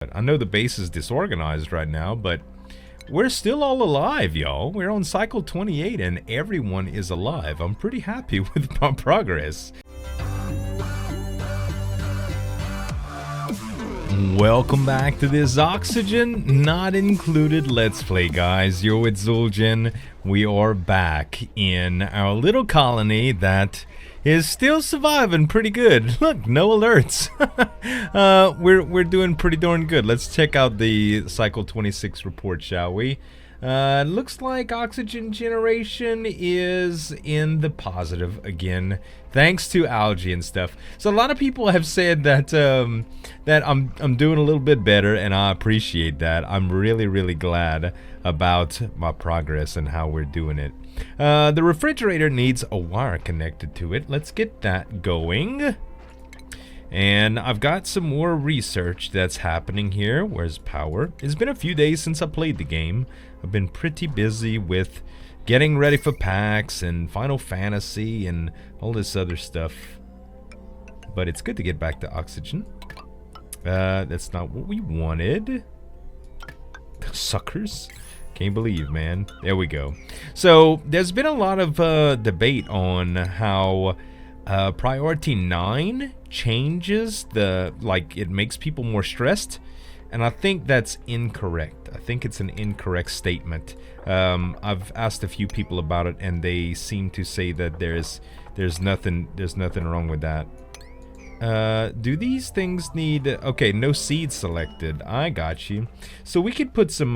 I know the base is disorganized right now, but we're still all alive, y'all. We're on cycle 28 and everyone is alive. I'm pretty happy with my progress. Welcome back to this Oxygen Not Included Let's Play, guys. You're with Zueljin. We are back in our little colony that is still surviving pretty good. Look, no alerts. We're doing pretty darn good. Let's check out the cycle 26 report, shall we? Looks like oxygen generation is in the positive again, thanks to algae and stuff. So a lot of people have said that that I'm doing a little bit better, and I appreciate that. I'm really glad about my progress and how we're doing it. The refrigerator needs a wire connected to it. Let's get that going. And I've got some more research that's happening here. Where's power? It's been a few days since I played the game. I've been pretty busy with getting ready for PAX and Final Fantasy and all this other stuff. But it's good to get back to oxygen. That's not what we wanted. Suckers. Can't believe, man. There we go. So there's been a lot of debate on how priority 9 changes the, like, it makes people more stressed, and I think that's incorrect. I think it's an incorrect statement. I've asked a few people about it, and they seem to say that there's nothing wrong with that. Do these things need... Okay, no seeds selected. I got you. So we could put some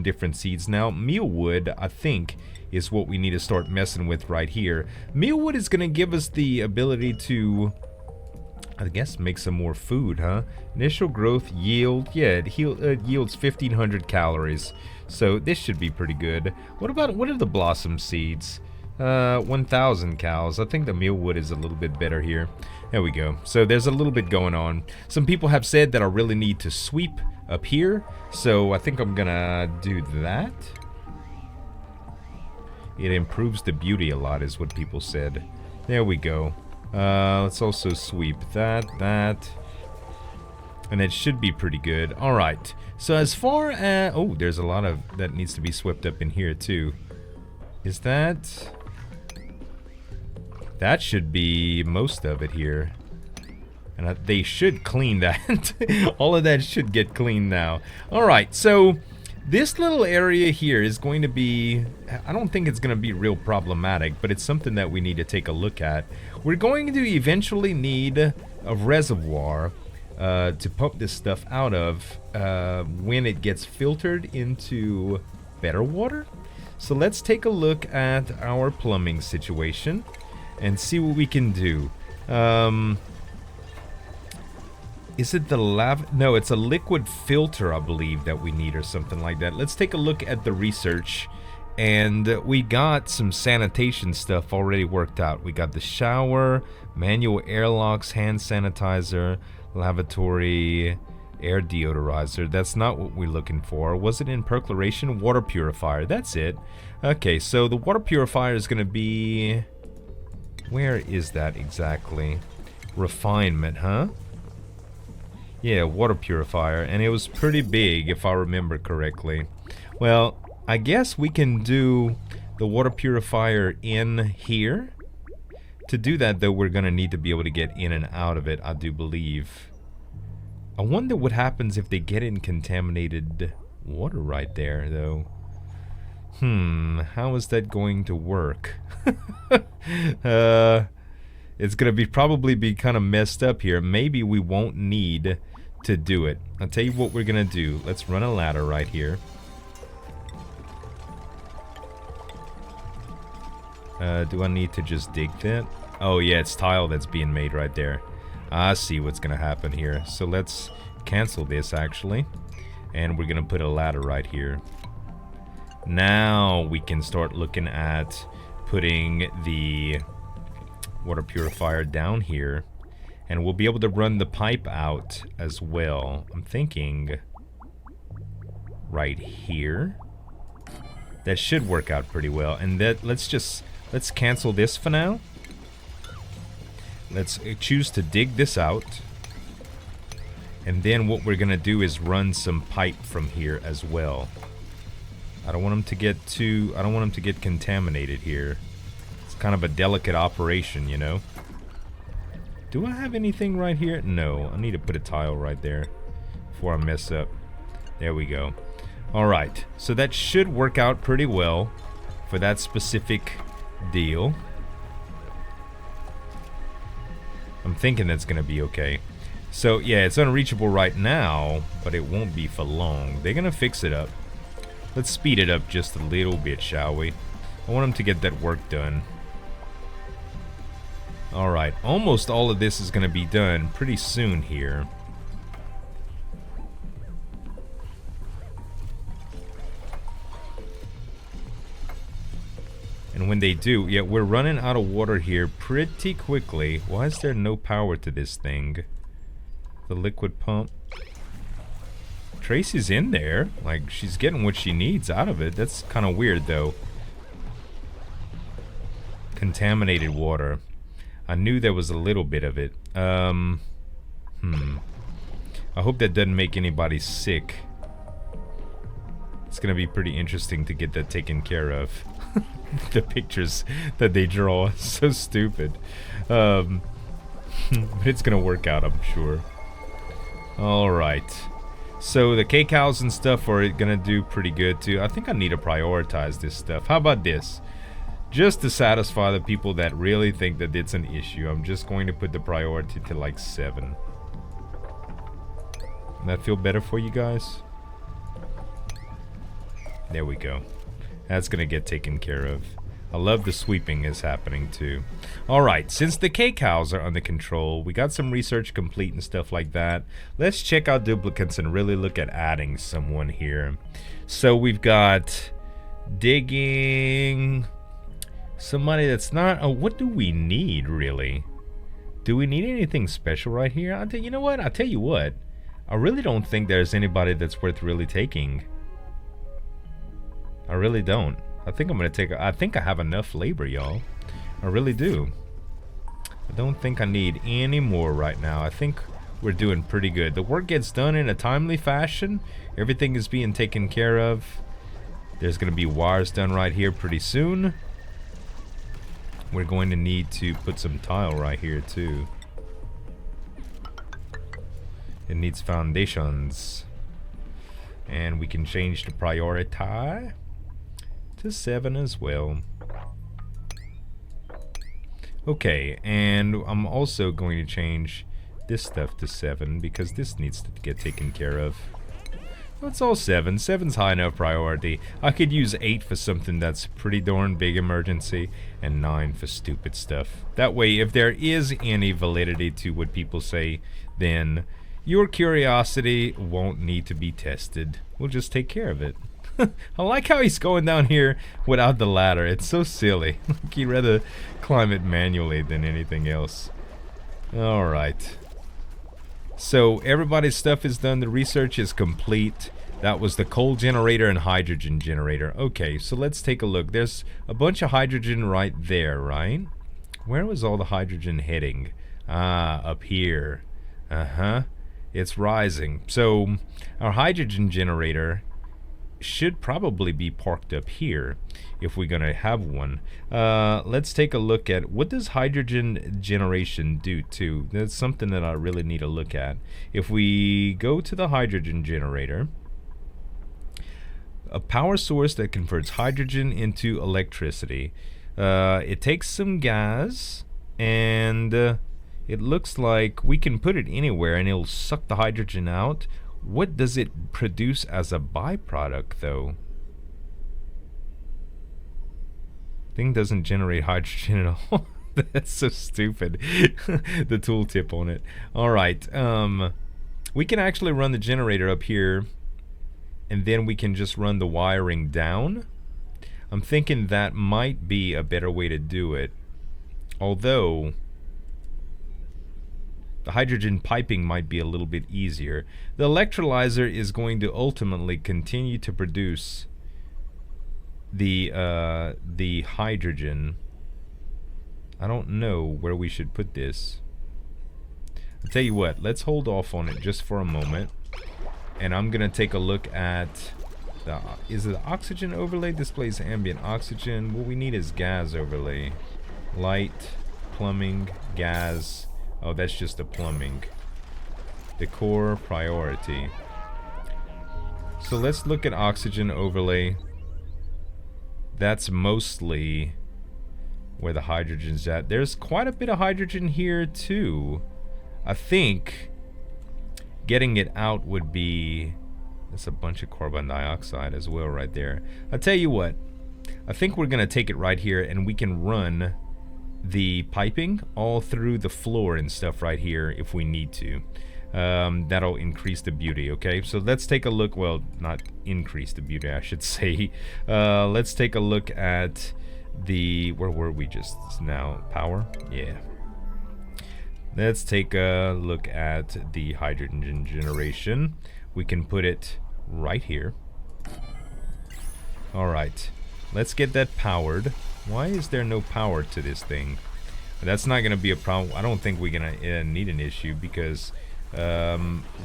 different seeds now. Mealwood, I think, is what we need to start messing with right here. Mealwood is going to give us the ability to, I guess, make some more food, huh? Initial growth yield. Yeah, it yields 1,500 calories. So this should be pretty good. What are the blossom seeds? 1,000 cows. I think the mealwood is a little bit better here. There we go. So there's a little bit going on. Some people have said that I really need to sweep up here, so I think I'm gonna do that. It improves the beauty a lot, is what people said. There we go. Let's also sweep that, and it should be pretty good. Alright, so as far as... Oh, there's a lot of that needs to be swept up in here too. Is that... That should be most of it here. And they should clean that. All of that should get cleaned now. Alright, so this little area here is going to be... I don't think it's going to be real problematic, but it's something that we need to take a look at. We're going to eventually need a reservoir to pump this stuff out of when it gets filtered into better water. So let's take a look at our plumbing situation and see what we can do. Is it the lava? No, it's a liquid filter, I believe, that we need, or something like that. Let's take a look at the research. And we got some sanitation stuff already worked out. We got the shower, manual airlocks, hand sanitizer, lavatory, air deodorizer. That's not what we're looking for. Was it in percoloration? Water purifier. That's it. Okay, so the water purifier is going to be... Where is that exactly? Refinement, huh? Yeah, water purifier. And it was pretty big, if I remember correctly. Well, I guess we can do the water purifier in here. To do that, though, we're going to need to be able to get in and out of it, I do believe. I wonder what happens if they get in contaminated water right there, though. How is that going to work? It's gonna probably be kind of messed up here. Maybe we won't need to do it. I'll tell you what we're gonna do. Let's run a ladder right here. Do I need to just dig that? Oh yeah, it's tile that's being made right there. I see what's gonna happen here. So let's cancel this actually, and we're gonna put a ladder right here. Now we can start looking at putting the water purifier down here, and we'll be able to run the pipe out as well. I'm thinking right here. That should work out pretty well. And that let's cancel this for now. Let's choose to dig this out. And then what we're gonna do is run some pipe from here as well. I don't want them to get contaminated here. It's kind of a delicate operation, you know. Do I have anything right here? No, I need to put a tile right there before I mess up. There we go. Alright, so that should work out pretty well for that specific deal. I'm thinking that's gonna be okay. So yeah, it's unreachable right now, but it won't be for long. They're gonna fix it up. Let's speed it up just a little bit, shall we? I want them to get that work done. Alright, almost all of this is gonna be done pretty soon here. And when they do, yeah, we're running out of water here pretty quickly. Why is there no power to this thing? The liquid pump. Tracy's in there. Like, she's getting what she needs out of it. That's kind of weird, though. Contaminated water. I knew there was a little bit of it. I hope that doesn't make anybody sick. It's gonna be pretty interesting to get that taken care of. The pictures that they draw, so stupid. But it's gonna work out, I'm sure. Alright. So the K-cows and stuff are gonna do pretty good too. I think I need to prioritize this stuff. How about this? Just to satisfy the people that really think that it's an issue, I'm just going to put the priority to like 7. Does that feel better for you guys? There we go. That's gonna get taken care of. I love the sweeping is happening too. Alright, since the K-cows are under control, we got some research complete and stuff like that. Let's check out duplicates and really look at adding someone here. So we've got digging. Somebody that's not... Oh, what do we need really? Do we need anything special right here? You know what? I'll tell you what. I really don't think there's anybody that's worth really taking. I really don't. I think I'm gonna take... I think I have enough labor, y'all. I really do. I don't think I need any more right now. I think we're doing pretty good. The work gets done in a timely fashion. Everything is being taken care of. There's gonna be wires done right here pretty soon. We're going to need to put some tile right here too. It needs foundations. And we can change the priority to 7 as well. Okay, and I'm also going to change this stuff to 7 because this needs to get taken care of. That's all 7. 7's high enough priority. I could use 8 for something that's pretty darn big emergency, and 9 for stupid stuff. That way, if there is any validity to what people say, then your curiosity won't need to be tested. We'll just take care of it. I like how he's going down here without the ladder. It's so silly. He'd rather climb it manually than anything else. Alright. So everybody's stuff is done. The research is complete. That was the coal generator and hydrogen generator. Okay, so let's take a look. There's a bunch of hydrogen right there, right? Where was all the hydrogen heading? Ah, up here. Uh-huh. It's rising. So our hydrogen generator should probably be parked up here if we're gonna have one. Let's take a look at what does hydrogen generation do too. That's something that I really need to look at. If we go to the hydrogen generator, a power source that converts hydrogen into electricity. It takes some gas and it looks like we can put it anywhere and it'll suck the hydrogen out. What does it produce as a byproduct, though? Thing doesn't generate hydrogen at all. That's so stupid. The tooltip on it. Alright, we can actually run the generator up here, and then we can just run the wiring down. I'm thinking that might be a better way to do it. Although the hydrogen piping might be a little bit easier. The electrolyzer is going to ultimately continue to produce the hydrogen. I don't know where we should put this. I'll tell you what, let's hold off on it just for a moment. And I'm gonna take a look at the, is it the oxygen overlay? Displays ambient oxygen. What we need is gas overlay. Light, plumbing, gas. Oh, that's just the plumbing. Decor, priority. So let's look at oxygen overlay. That's mostly where the hydrogen's at. There's quite a bit of hydrogen here too. I think getting it out would be... That's a bunch of carbon dioxide as well right there. I'll tell you what. I think we're going to take it right here and we can run the piping all through the floor and stuff right here if we need to. That'll increase the beauty, okay? So let's take a look. Well, not increase the beauty, I should say. Let's take a look at the... Where were we just now? Power? Yeah. Let's take a look at the hydrogen generation. We can put it right here. Alright. Let's get that powered. Why is there no power to this thing? That's not going to be a problem. I don't think we're going to need an issue because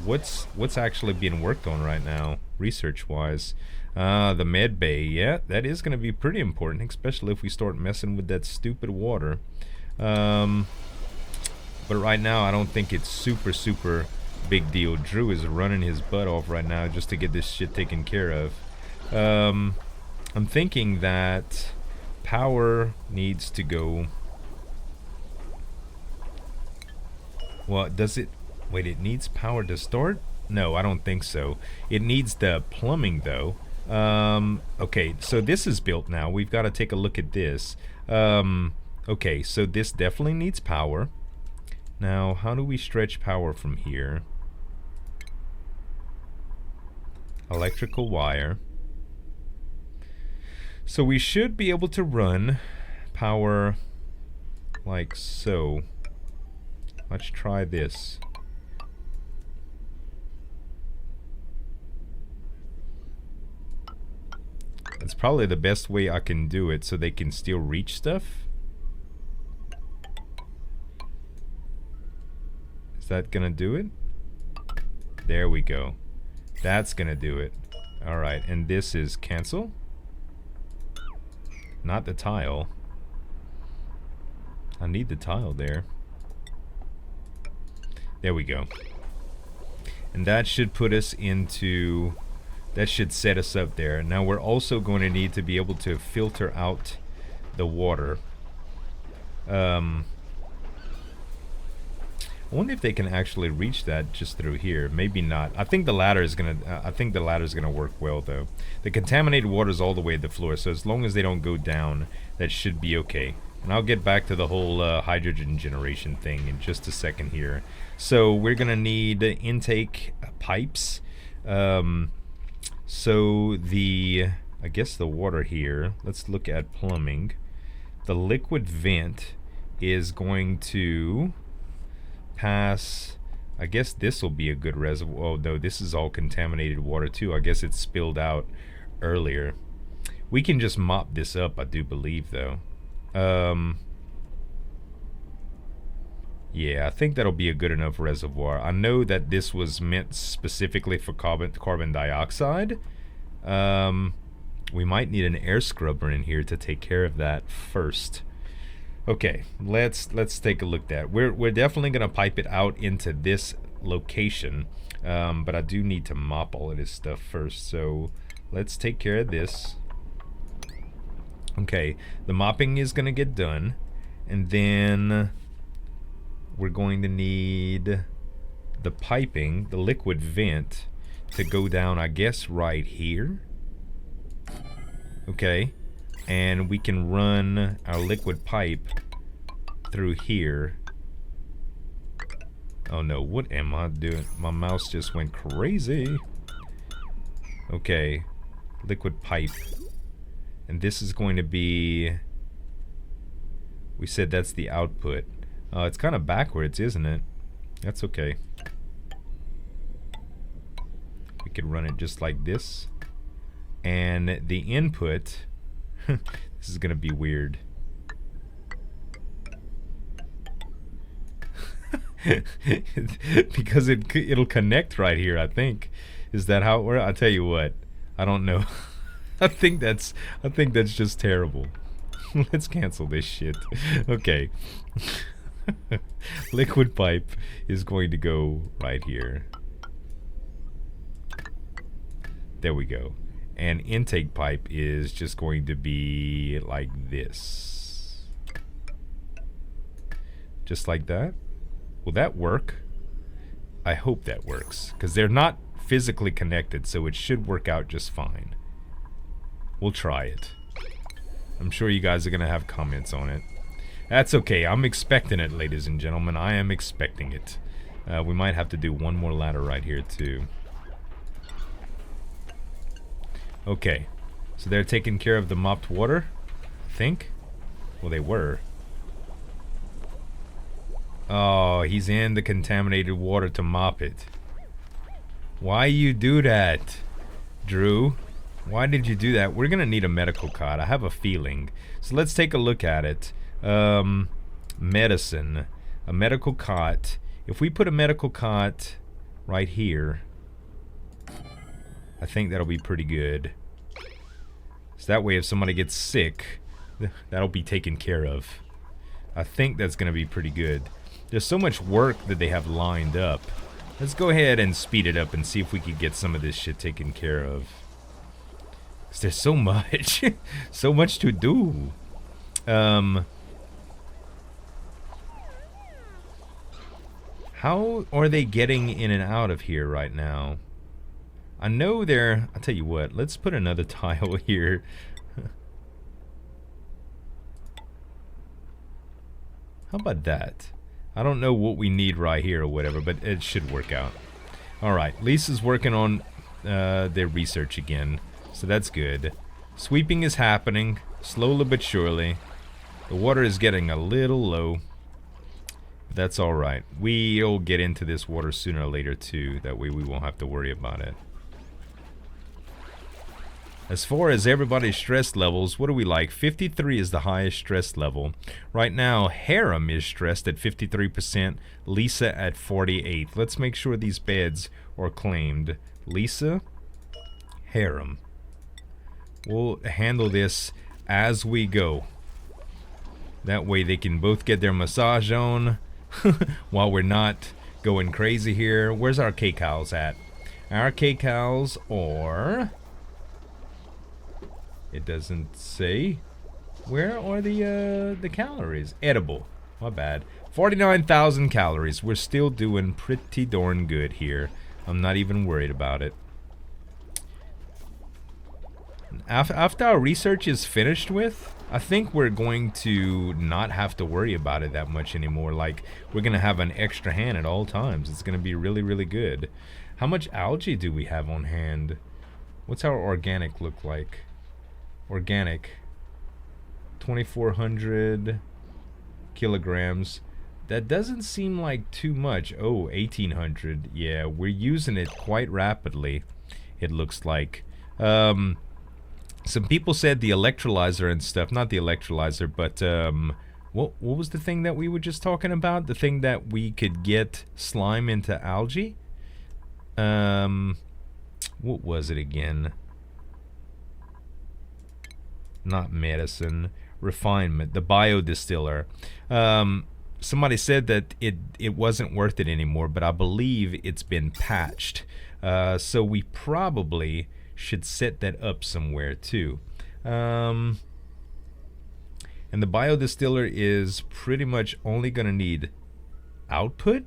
what's actually being worked on right now, research-wise? The med bay. Yeah, that is going to be pretty important, especially if we start messing with that stupid water. But right now, I don't think it's super big deal. Drew is running his butt off right now just to get this shit taken care of. I'm thinking that power needs to go... Well, does it... Wait, it needs power to start? No, I don't think so. It needs the plumbing, though. Okay, so this is built now. We've got to take a look at this. Okay, so this definitely needs power. Now, how do we stretch power from here? Electrical wire. So we should be able to run power like so. Let's try this. That's probably the best way I can do it so they can still reach stuff. Is that gonna do it? There we go. That's gonna do it. Alright, and this is cancel. Not the tile. I need the tile there. There we go. And that should put us into... That should set us up there. Now we're also going to need to be able to filter out the water. I wonder if they can actually reach that just through here. Maybe not. I think the ladder is gonna work well though. The contaminated water is all the way to the floor, so as long as they don't go down, that should be okay. And I'll get back to the whole hydrogen generation thing in just a second here. So we're gonna need intake pipes. So I guess the water here. Let's look at plumbing. The liquid vent is going to pass, I guess this will be a good reservoir. Oh no, this is all contaminated water too. I guess it's spilled out earlier. We can just mop this up, I do believe though. Yeah, I think that'll be a good enough reservoir. I know that this was meant specifically for carbon dioxide. We might need an air scrubber in here to take care of that first. Okay, let's take a look at that. We're definitely gonna pipe it out into this location, but I do need to mop all of this stuff first. So let's take care of this. Okay, the mopping is gonna get done, and then we're going to need the piping, the liquid vent, to go down, I guess, right here. Okay. And we can run our liquid pipe through here. Oh no, what am I doing? My mouse just went crazy. Okay, liquid pipe. And this is going to be... We said that's the output. It's kind of backwards, isn't it? That's okay. We could run it just like this. And the input... This is gonna be weird. Because it'll connect right here, I think. Is that how it works? I'll tell you what. I don't know. I think that's just terrible. Let's cancel this shit. Okay. Liquid pipe is going to go right here. There we go. And intake pipe is just going to be like this. Just like that. Will that work? I hope that works, because they're not physically connected, so it should work out just fine. We'll try it. I'm sure you guys are going to have comments on it. That's okay. I'm expecting it, ladies and gentlemen. I am expecting it. We might have to do one more ladder right here, too. Okay. So they're taking care of the mopped water, I think. Well, they were. Oh, he's in the contaminated water to mop it. Why you do that, Drew? Why did you do that? We're gonna need a medical cot. I have a feeling. So let's take a look at it. Medicine. A medical cot. If we put a medical cot right here, I think that'll be pretty good. So that way if somebody gets sick, that'll be taken care of. I think that's gonna be pretty good. There's so much work that they have lined up. Let's go ahead and speed it up and see if we can get some of this shit taken care of. 'Cause there's so much. So much to do. How are they getting in and out of here right now? I know they're... I'll tell you what. Let's put another tile here. How about that? I don't know what we need right here or whatever, but it should work out. Alright, Lisa's working on their research again, so that's good. Sweeping is happening, slowly but surely. The water is getting a little low. But that's alright. We'll get into this water sooner or later too, that way we won't have to worry about it. As far as everybody's stress levels, what do we like? 53 is the highest stress level. Right now, Harem is stressed at 53%, Lisa at 48. Let's make sure these beds are claimed. Lisa, Harem. We'll handle this as we go. That way they can both get their massage on while we're not going crazy here. Where's our K-Cows at? Our K-Cows are... It doesn't say. Where are the calories? Edible. My bad. 49,000 calories. We're still doing pretty darn good here. I'm not even worried about it. After our research is finished with, I think we're going to not have to worry about it that much anymore. Like, we're going to have an extra hand at all times. It's going to be really, really good. How much algae do we have on hand? What's our organic look like? Organic, 2,400 kilograms. That doesn't seem like too much. Oh, 1,800. Yeah, we're using it quite rapidly, it looks like. Some people said the electrolyzer and stuff. Not the electrolyzer, but what was the thing that we were just talking about? The thing that we could get slime into algae? What was it again? Not medicine, refinement, the biodistiller. Somebody said that it wasn't worth it anymore, but I believe it's been patched. So we probably should set that up somewhere too. And the biodistiller is pretty much only going to need output.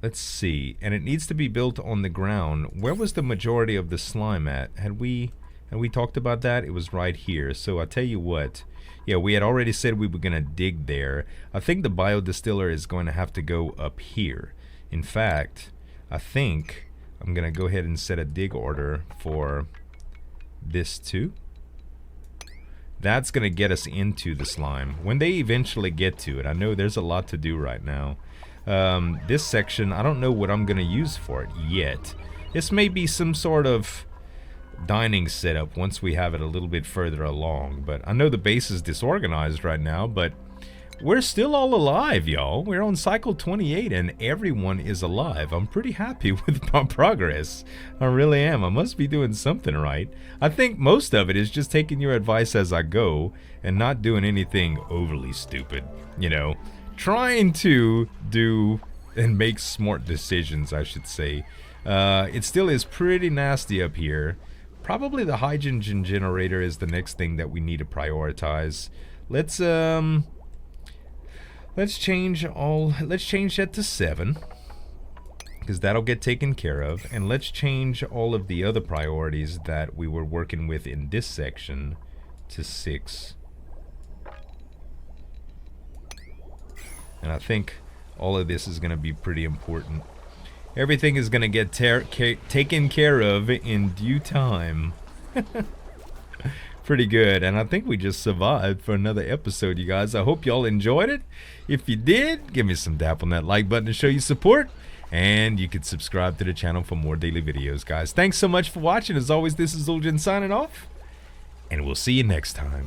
Let's see. And it needs to be built on the ground. Where was the majority of the slime at? Had we talked about that? It was right here. So I'll tell you what. Yeah, we had already said we were going to dig there. I think the biodistiller is going to have to go up here. In fact, I think I'm going to go ahead and set a dig order for this too. That's going to get us into the slime when they eventually get to it. I know there's a lot to do right now. This section, I don't know what I'm going to use for it yet. This may be some sort of dining setup once we have it a little bit further along, but I know the base is disorganized right now, but we're still all alive, y'all. We're on cycle 28 and everyone is alive. I'm pretty happy with my progress. I really am. I must be doing something right. I think most of it is just taking your advice as I go and not doing anything overly stupid. You know, trying to do and make smart decisions, I should say. It still is pretty nasty up here. Probably the hydrogen generator is the next thing that we need to prioritize. Let's change that to 7, because that'll get taken care of, and let's change all of the other priorities that we were working with in this section to 6. And I think all of this is going to be pretty important. Everything is going to get taken care of in due time. Pretty good, and I think we just survived for another episode, you guys. I hope y'all enjoyed it. If you did, give me some dap on that like button to show you support, and you can subscribe to the channel for more daily videos, guys. Thanks so much for watching. As always, this is Zueljin signing off, and we'll see you next time.